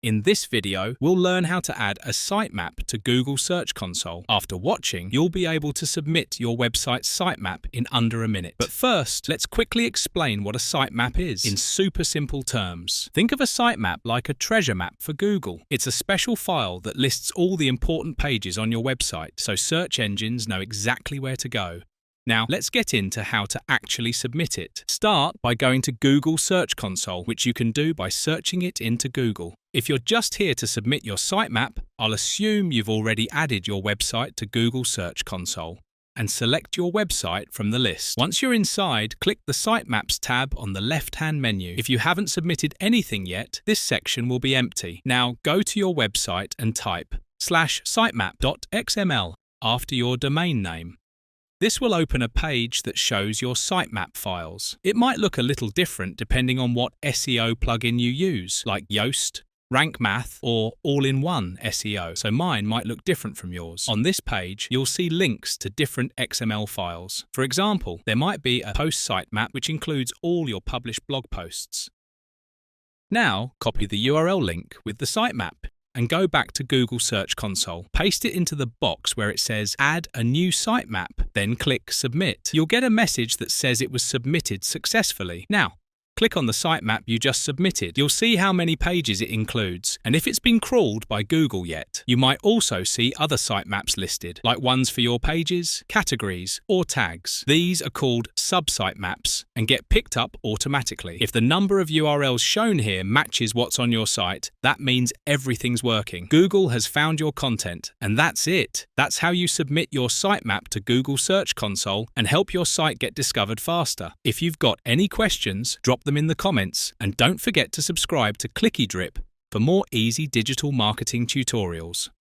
In this video, we'll learn how to add a sitemap to Google Search Console. After watching, you'll be able to submit your website's sitemap in under a minute. But first, let's quickly explain what a sitemap is in super simple terms. Think of a sitemap like a treasure map for Google. It's a special file that lists all the important pages on your website, so search engines know exactly where to go. Now, let's get into how to actually submit it. Start by going to Google Search Console, which you can do by searching it into Google. If you're just here to submit your sitemap, I'll assume you've already added your website to Google Search Console and select your website from the list. Once you're inside, click the Sitemaps tab on the left-hand menu. If you haven't submitted anything yet, this section will be empty. Now, go to your website and type /sitemap.xml after your domain name. This will open a page that shows your sitemap files. It might look a little different depending on what SEO plugin you use, like Yoast, Rank Math, or All-in-One SEO, so mine might look different from yours. On this page, you'll see links to different XML files. For example, there might be a post-sitemap which includes all your published blog posts. Now, copy the URL link with the sitemap and go back to Google Search Console. Paste it into the box where it says Add a new sitemap, then click Submit. You'll get a message that says it was submitted successfully. Now, click on the sitemap you just submitted. You'll see how many pages it includes, and if it's been crawled by Google yet. You might also see other sitemaps listed, like ones for your pages, categories, or tags. These are called sub-sitemaps and get picked up automatically. If the number of URLs shown here matches what's on your site, that means everything's working. Google has found your content, and that's it. That's how you submit your sitemap to Google Search Console and help your site get discovered faster. If you've got any questions, drop them in the comments, and don't forget to subscribe to Clicky Drip for more easy digital marketing tutorials.